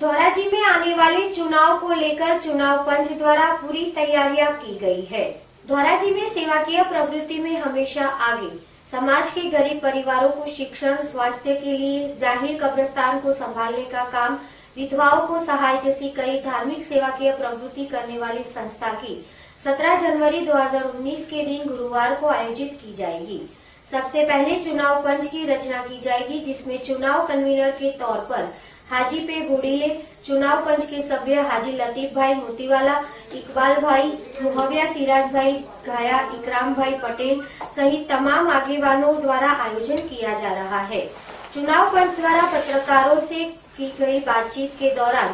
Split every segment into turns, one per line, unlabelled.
धौराजी में आने वाले चुनाव को लेकर चुनाव पंच द्वारा पूरी तैयारियां की गई है। धौराजी में सेवाकीय प्रवृत्ति में हमेशा आगे, समाज के गरीब परिवारों को शिक्षण, स्वास्थ्य के लिए जाहिर कब्रिस्तान को संभालने का काम, विधवाओं को सहाय जैसी कई धार्मिक सेवाकीय प्रवृत्ति करने वाली संस्था की 17 जनवरी 2019 के दिन गुरुवार को आयोजित की जाएगी। सबसे पहले चुनाव पंच की रचना की जाएगी, जिसमें चुनाव कन्वीनर के तौर पर हाजी पे गोडीले, चुनाव पंच के सभ्य हाजी लतीफ भाई मोतीवाला, इकबाल भाई, मुहव्या सिराज भाई घाया, इकराम भाई पटेल सहित तमाम आगेवानों द्वारा आयोजन किया जा रहा है। चुनाव पंच द्वारा पत्रकारों से की गई बातचीत के दौरान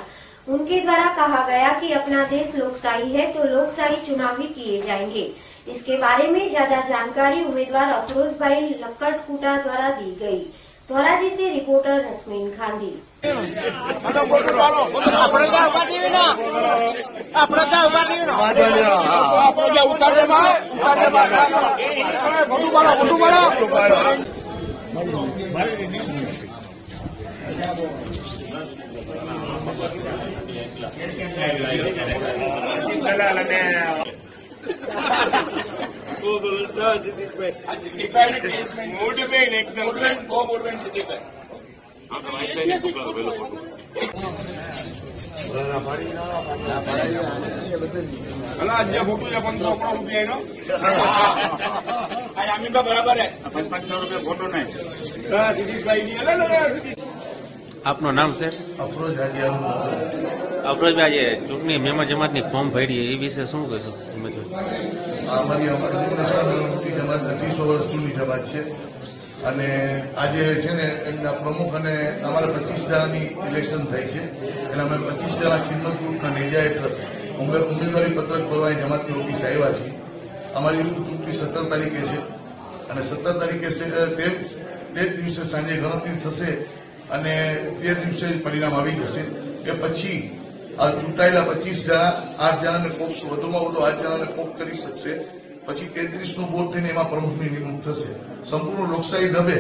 उनके द्वारा कहा गया कि अपना देश लोकशाही है तो लोकशाही चुनाव ही किए जाएंगे। इसके बारे में ज्यादा जानकारी उम्मीदवार अफरोज भाई लक्कड़कुटा द्वारा दी गई। धौराजी से रिपोर्टर रश्मिन खांडी।
बराबर है 500 रुपये फोटो नहीं।
આપનું નામ છે?
અફરોજ હાજી.
અફરોજભાઈ, આજે ચૂંટણી મેમા જમાતની ફોર્મ ભરી એ વિશે શું કહેશો?
અમારી મોટી જમાત 30 વર્ષ જૂની જમાત છે અને આજે છે ને એમના પ્રમુખ અને અમારા 25 જણાની ઇલેક્શન થઈ છે એટલે અમે 25 જણા ખિદમત ગ્રુપના નેજા હેઠળ ઉમેદવારી પત્રક ભરવાની જમાતની ઓફિસ આવ્યા છીએ. અમારી ચૂંટણી 17 તારીખે છે અને 17 તારીખે તે દિવસે સાંજે ગણતરી થશે અને તે દિવસે પરિણામ આવી જશે. એ પછી આ ચૂંટાયેલા 25 જણા 8 જણાને કોપ, વધુમાં વધુ 8 જણાને કોપ કરી શકશે. પછી 33નું બોર્ડ થઈને એમાં પ્રમુખની નિમણૂક થશે. સંપૂર્ણ લોકશાહી ઢબે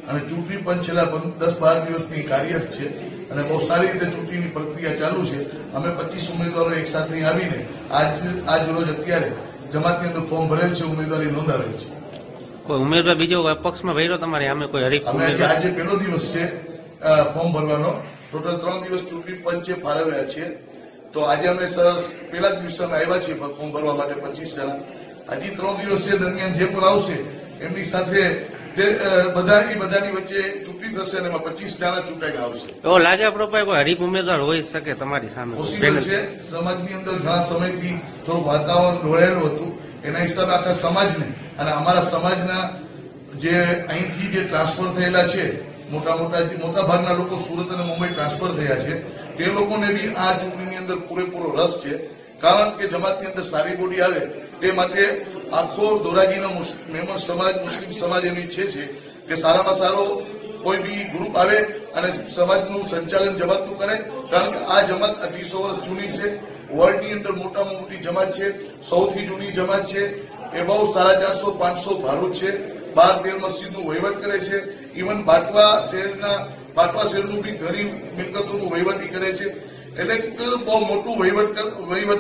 અને ચૂંટણી પંચ છેલ્લા 10-12 દિવસની કાર્યરત છે અને બહુ સારી રીતે ચૂંટણીની પ્રક્રિયા ચાલુ છે. અમે 25 ઉમેદવારો એક સાથે આવીને આજ રોજ અત્યારે જમાતની અંદર ફોર્મ ભરેલ છે, ઉમેદવારી નોંધાવેલ છે.
કોઈ ઉમેદવાર બીજો પક્ષમાં ભર્યો તમારે? અમે કોઈ હરીફ?
આજે પહેલો દિવસ છે ફોર્મ ભરવાનો. ટોટલ 3 દિવસ ચૂંટણી પંચે ફાળવ્યા છે. તો આજે અમે પહેલા દિવસે અમે આવ્યા છીએ ફોર્મ ભરવા માટે 25 જણા. હજી 3 દિવસ છે, દરમિયાન જે પણ આવશે એમની સાથે બધાની વચ્ચે ચૂંટણી થશે અને એમાં 25 જણા ચૂંટાઈને આવશે.
એવો લાગે આપણો કોઈ હરીફ ઉમેદવાર હોઈ શકે તમારી સામે?
પોસિબલ છે. સમાજની અંદર ઘણા સમયથી થોડું વાતાવરણ દોડાયેલું હતું, એના હિસાબે આખા સમાજને અને અમારા સમાજના જે અહીંથી જે ટ્રાન્સફર થયેલા છે, મોટા ભાગના લોકો સુરત અને મુંબઈ ટ્રાન્સફર થયા છે, તે લોકોને બી આ ચૂંટણીની અંદર પૂરેપૂરો રસ છે. કારણ કે જમાતની અંદર સારી બોડી આવે તે માટે આખો ધોરાજીનો મેમણ સમાજ, મુસ્લિમ સમાજ એની ઈચ્છે છે કે સારામાં સારો કોઈ બી ગ્રુપ આવે અને સમાજનું સંચાલન જમાતનું કરે. કારણ કે આ જમાત 200 વર્ષ જૂની છે, વર્લ્ડની અંદર મોટામાં મોટી જમાત છે, સૌથી જૂની જમાત છે. એ બહુ 450-500 ભારૂચ છે, 12-13 મસ્જિદનું વહીવટ કરે છે. ઇવન બાટવા શહેરનું બી ઘણી મિલકતોનું વહીવટી કરે છે. એટલે બહુ મોટું વહીવટ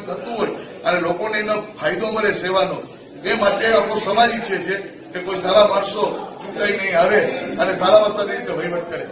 કરતું હોય અને લોકોને એનો ફાયદો મળે સેવાનો, એ માટે આખો સમાજ ઈચ્છે છે કે કોઈ સારા માણસો ચૂંટાઈને આવે અને સારામાં સારી રીતે વહીવટ કરે.